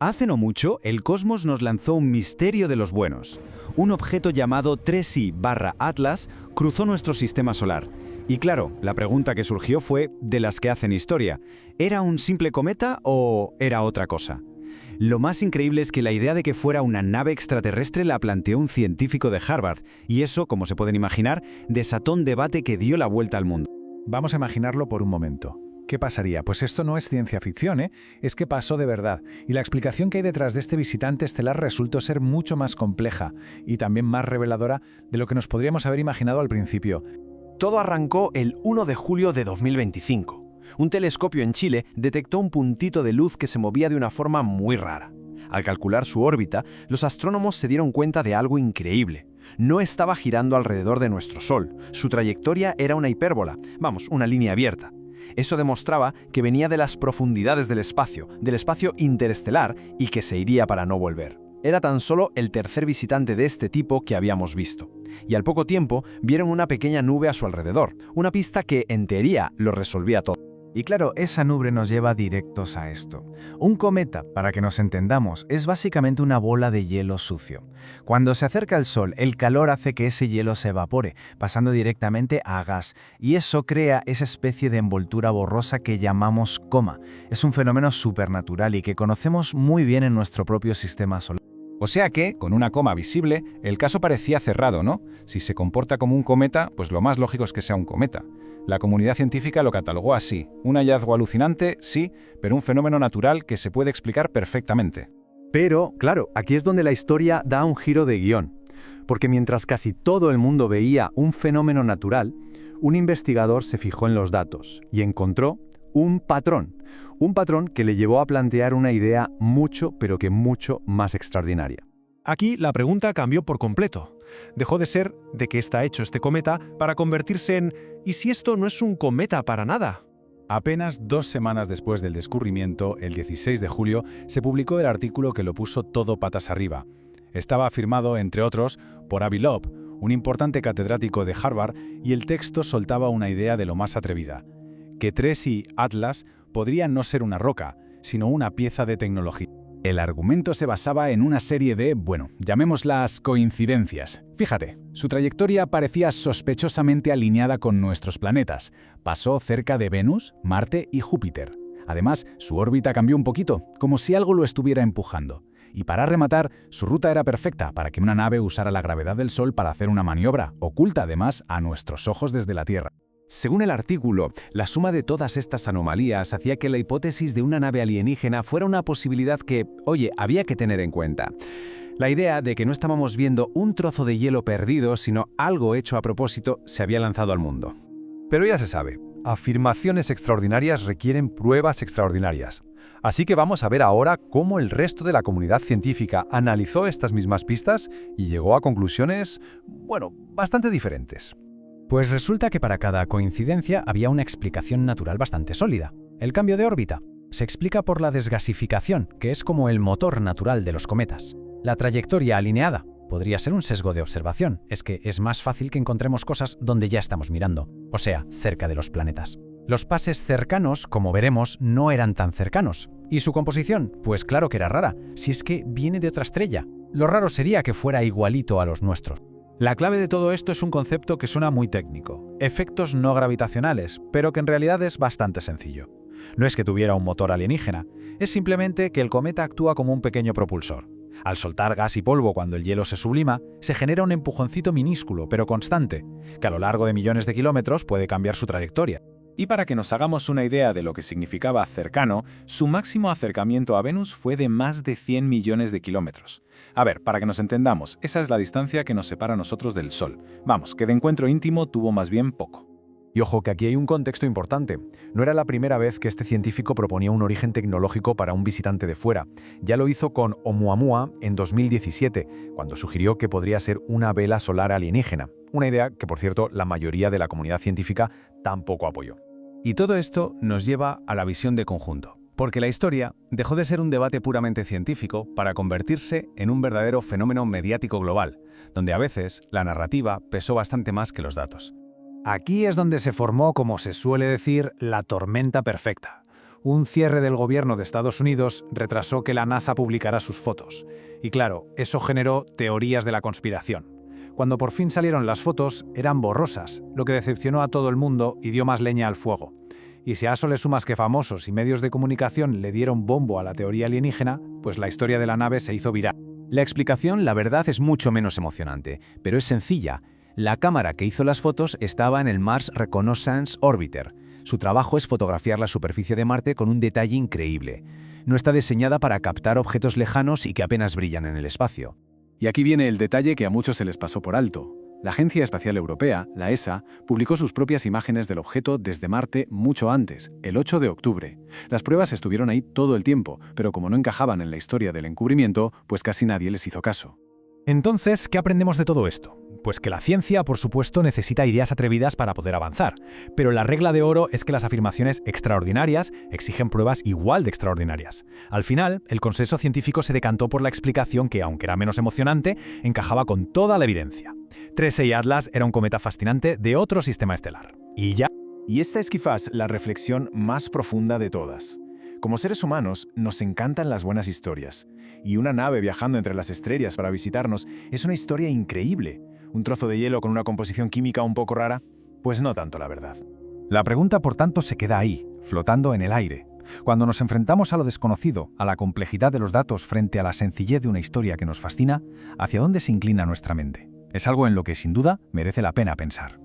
Hace no mucho, el cosmos nos lanzó un misterio de los buenos. Un objeto llamado 3I/Atlas cruzó nuestro sistema solar. Y claro, la pregunta que surgió fue de las que hacen historia. ¿Era un simple cometa o era otra cosa? Lo más increíble es que la idea de que fuera una nave extraterrestre la planteó un científico de Harvard, y eso, como se pueden imaginar, desató un debate que dio la vuelta al mundo. Vamos a imaginarlo por un momento. ¿Qué pasaría? Pues esto no es ciencia ficción, ¿eh? Es que pasó de verdad. Y la explicación que hay detrás de este visitante estelar resultó ser mucho más compleja y también más reveladora de lo que nos podríamos haber imaginado al principio. Todo arrancó el 1 de julio de 2025. Un telescopio en Chile detectó un puntito de luz que se movía de una forma muy rara. Al calcular su órbita, los astrónomos se dieron cuenta de algo increíble. No estaba girando alrededor de nuestro Sol. Su trayectoria era una hipérbola, vamos, una línea abierta. Eso demostraba que venía de las profundidades del espacio interestelar y que se iría para no volver. Era tan solo el tercer visitante de este tipo que habíamos visto. Y al poco tiempo vieron una pequeña nube a su alrededor, una pista que, en teoría, lo resolvía todo. Y claro, esa nube nos lleva directos a esto. Un cometa, para que nos entendamos, es básicamente una bola de hielo sucio. Cuando se acerca al Sol, el calor hace que ese hielo se evapore, pasando directamente a gas, y eso crea esa especie de envoltura borrosa que llamamos coma. Es un fenómeno supernatural y que conocemos muy bien en nuestro propio sistema solar. O sea que, con una coma visible, el caso parecía cerrado, ¿no? Si se comporta como un cometa, pues lo más lógico es que sea un cometa. La comunidad científica lo catalogó así. Un hallazgo alucinante, sí, pero un fenómeno natural que se puede explicar perfectamente. Pero, claro, aquí es donde la historia da un giro de guión. Porque mientras casi todo el mundo veía un fenómeno natural, un investigador se fijó en los datos y encontró un patrón. Un patrón que le llevó a plantear una idea mucho, pero que mucho más extraordinaria. Aquí la pregunta cambió por completo. Dejó de ser ¿de qué está hecho este cometa? Para convertirse en ¿y si esto no es un cometa para nada? Apenas 2 semanas después del descubrimiento, el 16 de julio, se publicó el artículo que lo puso todo patas arriba. Estaba firmado, entre otros, por Avi Loeb, un importante catedrático de Harvard, y el texto soltaba una idea de lo más atrevida: que 3I/Atlas podría no ser una roca, sino una pieza de tecnología. El argumento se basaba en una serie de, llamémoslas coincidencias. Fíjate, su trayectoria parecía sospechosamente alineada con nuestros planetas. Pasó cerca de Venus, Marte y Júpiter. Además, su órbita cambió un poquito, como si algo lo estuviera empujando. Y para rematar, su ruta era perfecta para que una nave usara la gravedad del Sol para hacer una maniobra, oculta además a nuestros ojos desde la Tierra. Según el artículo, la suma de todas estas anomalías hacía que la hipótesis de una nave alienígena fuera una posibilidad que, había que tener en cuenta. La idea de que no estábamos viendo un trozo de hielo perdido, sino algo hecho a propósito, se había lanzado al mundo. Pero ya se sabe, afirmaciones extraordinarias requieren pruebas extraordinarias. Así que vamos a ver ahora cómo el resto de la comunidad científica analizó estas mismas pistas y llegó a conclusiones, bastante diferentes. Pues resulta que para cada coincidencia había una explicación natural bastante sólida. El cambio de órbita se explica por la desgasificación, que es como el motor natural de los cometas. La trayectoria alineada podría ser un sesgo de observación, es que es más fácil que encontremos cosas donde ya estamos mirando, o sea, cerca de los planetas. Los pases cercanos, como veremos, no eran tan cercanos. ¿Y su composición? Pues claro que era rara, si es que viene de otra estrella. Lo raro sería que fuera igualito a los nuestros. La clave de todo esto es un concepto que suena muy técnico: efectos no gravitacionales, pero que en realidad es bastante sencillo. No es que tuviera un motor alienígena, es simplemente que el cometa actúa como un pequeño propulsor. Al soltar gas y polvo cuando el hielo se sublima, se genera un empujoncito minúsculo, pero constante, que a lo largo de millones de kilómetros puede cambiar su trayectoria. Y para que nos hagamos una idea de lo que significaba cercano, su máximo acercamiento a Venus fue de más de 100 millones de kilómetros. A ver, para que nos entendamos, esa es la distancia que nos separa a nosotros del Sol. Vamos, que de encuentro íntimo tuvo más bien poco. Y ojo que aquí hay un contexto importante. No era la primera vez que este científico proponía un origen tecnológico para un visitante de fuera. Ya lo hizo con Oumuamua en 2017, cuando sugirió que podría ser una vela solar alienígena. Una idea que, por cierto, la mayoría de la comunidad científica tampoco apoyó. Y todo esto nos lleva a la visión de conjunto, porque la historia dejó de ser un debate puramente científico para convertirse en un verdadero fenómeno mediático global, donde a veces la narrativa pesó bastante más que los datos. Aquí es donde se formó, como se suele decir, la tormenta perfecta. Un cierre del gobierno de Estados Unidos retrasó que la NASA publicara sus fotos. Y claro, eso generó teorías de la conspiración. Cuando por fin salieron las fotos, eran borrosas, lo que decepcionó a todo el mundo y dio más leña al fuego. Y si a eso le sumas que famosos y medios de comunicación le dieron bombo a la teoría alienígena, pues la historia de la nave se hizo viral. La explicación, la verdad, es mucho menos emocionante, pero es sencilla. La cámara que hizo las fotos estaba en el Mars Reconnaissance Orbiter. Su trabajo es fotografiar la superficie de Marte con un detalle increíble. No está diseñada para captar objetos lejanos y que apenas brillan en el espacio. Y aquí viene el detalle que a muchos se les pasó por alto. La Agencia Espacial Europea, la ESA, publicó sus propias imágenes del objeto desde Marte mucho antes, el 8 de octubre. Las pruebas estuvieron ahí todo el tiempo, pero como no encajaban en la historia del encubrimiento, pues casi nadie les hizo caso. Entonces, ¿qué aprendemos de todo esto? Pues que la ciencia, por supuesto, necesita ideas atrevidas para poder avanzar, pero la regla de oro es que las afirmaciones extraordinarias exigen pruebas igual de extraordinarias. Al final, el consenso científico se decantó por la explicación que, aunque era menos emocionante, encajaba con toda la evidencia. 3I Atlas era un cometa fascinante de otro sistema estelar. Y ya. Y esta es quizás la reflexión más profunda de todas. Como seres humanos, nos encantan las buenas historias. Y una nave viajando entre las estrellas para visitarnos es una historia increíble. ¿Un trozo de hielo con una composición química un poco rara? Pues no tanto, la verdad. La pregunta, por tanto, se queda ahí, flotando en el aire. Cuando nos enfrentamos a lo desconocido, a la complejidad de los datos frente a la sencillez de una historia que nos fascina, ¿hacia dónde se inclina nuestra mente? Es algo en lo que, sin duda, merece la pena pensar.